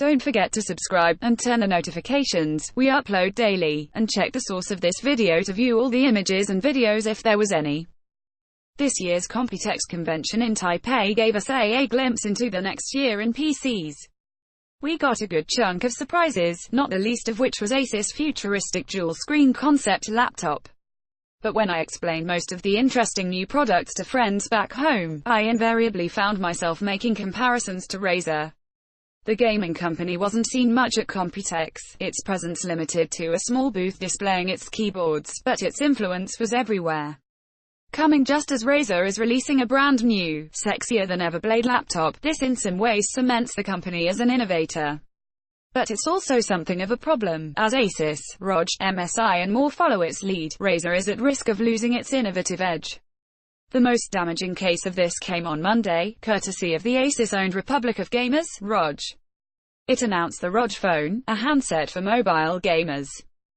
Don't forget to subscribe, and turn on notifications. We upload daily, and check the source of this video to view all the images and videos if there was any. This year's Computex convention in Taipei gave us a glimpse into the next year in PCs. We got a good chunk of surprises, not the least of which was Asus' futuristic dual-screen concept laptop. But when I explained most of the interesting new products to friends back home, I invariably found myself making comparisons to Razer. The gaming company wasn't seen much at Computex, its presence limited to a small booth displaying its keyboards, but its influence was everywhere. Coming just as Razer is releasing a brand new, sexier-than-ever Blade laptop, this in some ways cements the company as an innovator. But it's also something of a problem, as Asus, ROG, MSI and more follow its lead. Razer is at risk of losing its innovative edge. The most damaging case of this came on Monday, courtesy of the Asus-owned Republic of Gamers, ROG. It announced the ROG Phone, a handset for mobile gamers.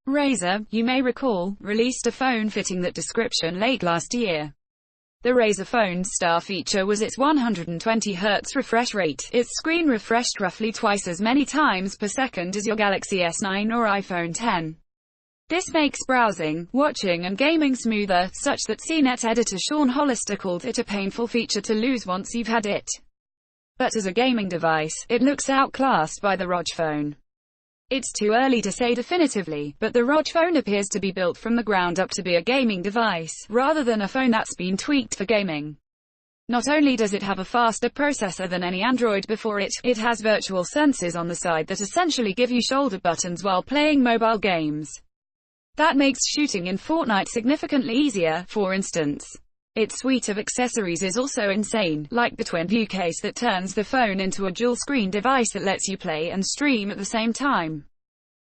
Razer, you may recall, released a phone fitting that description late last year. The Razer Phone's star feature was its 120Hz refresh rate. Its screen refreshed roughly twice as many times per second as your Galaxy S9 or iPhone X. This makes browsing, watching and gaming smoother, such that CNET editor Sean Hollister called it a painful feature to lose once you've had it. But as a gaming device, it looks outclassed by the ROG Phone. It's too early to say definitively, but the ROG Phone appears to be built from the ground up to be a gaming device, rather than a phone that's been tweaked for gaming. Not only does it have a faster processor than any Android before it, it has virtual sensors on the side that essentially give you shoulder buttons while playing mobile games. That makes shooting in Fortnite significantly easier, for instance. Its suite of accessories is also insane, like the twin view case that turns the phone into a dual-screen device that lets you play and stream at the same time.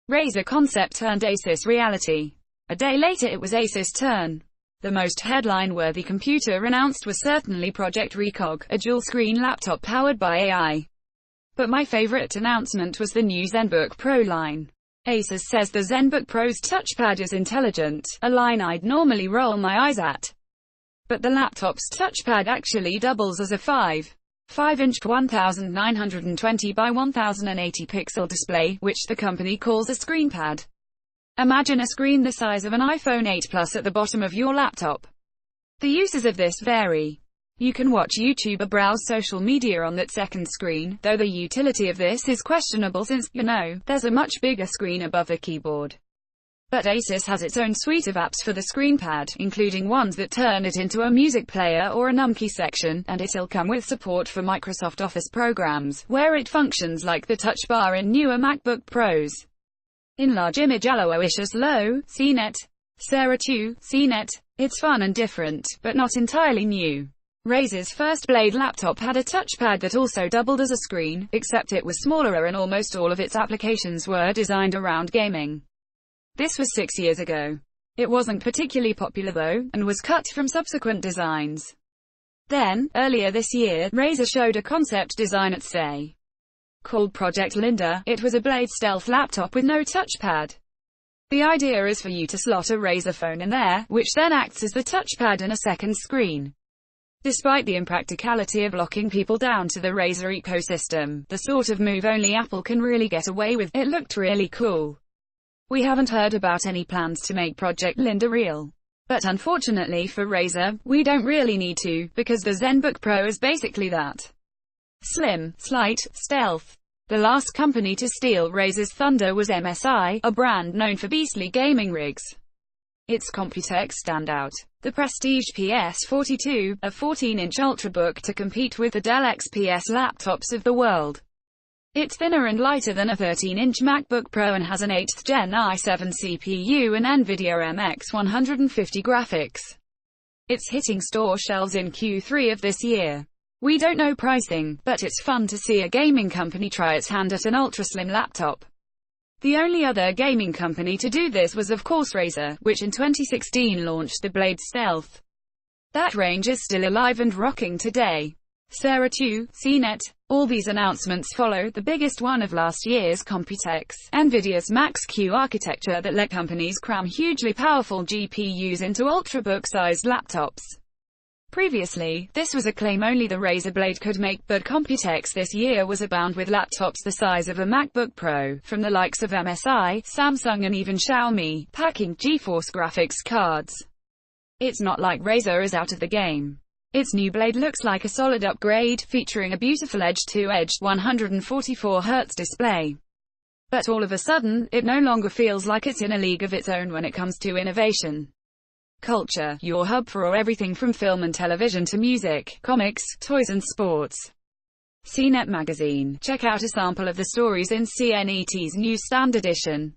Razer concept turned Asus reality. A day later it was Asus' turn. The most headline-worthy computer announced was certainly Project Recog, a dual-screen laptop powered by AI. But my favorite announcement was the new ZenBook Pro line. Asus says the ZenBook Pro's touchpad is intelligent, a line I'd normally roll my eyes at. But the laptop's touchpad actually doubles as a 5.5-inch 1920 by 1080 pixel display, which the company calls a screenpad. Imagine a screen the size of an iPhone 8 Plus at the bottom of your laptop. The uses of this vary. You can watch YouTube or browse social media on that second screen, though the utility of this is questionable since, there's a much bigger screen above the keyboard. But Asus has its own suite of apps for the screenpad, including ones that turn it into a music player or a numkey section, and it'll come with support for Microsoft Office programs, where it functions like the touch bar in newer MacBook Pros. Enlarge image Aloysius Low, CNET. Sarah 2, CNET. It's fun and different, but not entirely new. Razer's first Blade laptop had a touchpad that also doubled as a screen, except it was smaller and almost all of its applications were designed around gaming. This was 6 years ago. It wasn't particularly popular though, and was cut from subsequent designs. Then, earlier this year, Razer showed a concept design at SE. Called Project Linda. It was a Blade stealth laptop with no touchpad. The idea is for you to slot a Razer phone in there, which then acts as the touchpad and a second screen. Despite the impracticality of locking people down to the Razer ecosystem, the sort of move only Apple can really get away with, it looked really cool. We haven't heard about any plans to make Project Linda real. But unfortunately for Razer, we don't really need to, because the ZenBook Pro is basically that. Slim, slight, stealth. The last company to steal Razer's thunder was MSI, a brand known for beastly gaming rigs. Its Computex standout. The prestige PS42, a 14-inch ultrabook to compete with the Dell XPS laptops of the world. It's thinner and lighter than a 13-inch MacBook Pro and has an 8th Gen i7 CPU and NVIDIA MX 150 graphics. It's hitting store shelves in Q3 of this year. We don't know pricing, but it's fun to see a gaming company try its hand at an ultra-slim laptop. The only other gaming company to do this was of course Razer, which in 2016 launched the Blade Stealth. That range is still alive and rocking today. Sarah 2, CNET. All these announcements follow the biggest one of last year's Computex, NVIDIA's Max-Q architecture that let companies cram hugely powerful GPUs into ultrabook-sized laptops. Previously, this was a claim only the Razer blade could make, but Computex this year was abound with laptops the size of a MacBook Pro, from the likes of MSI, Samsung and even Xiaomi, packing GeForce graphics cards. It's not like Razer is out of the game. Its new blade looks like a solid upgrade, featuring a beautiful edge-to-edge, 144Hz display. But all of a sudden, it no longer feels like it's in a league of its own when it comes to innovation. Culture, your hub for everything from film and television to music, comics, toys and sports. CNET magazine. Check out a sample of the stories in CNET's newsstand edition.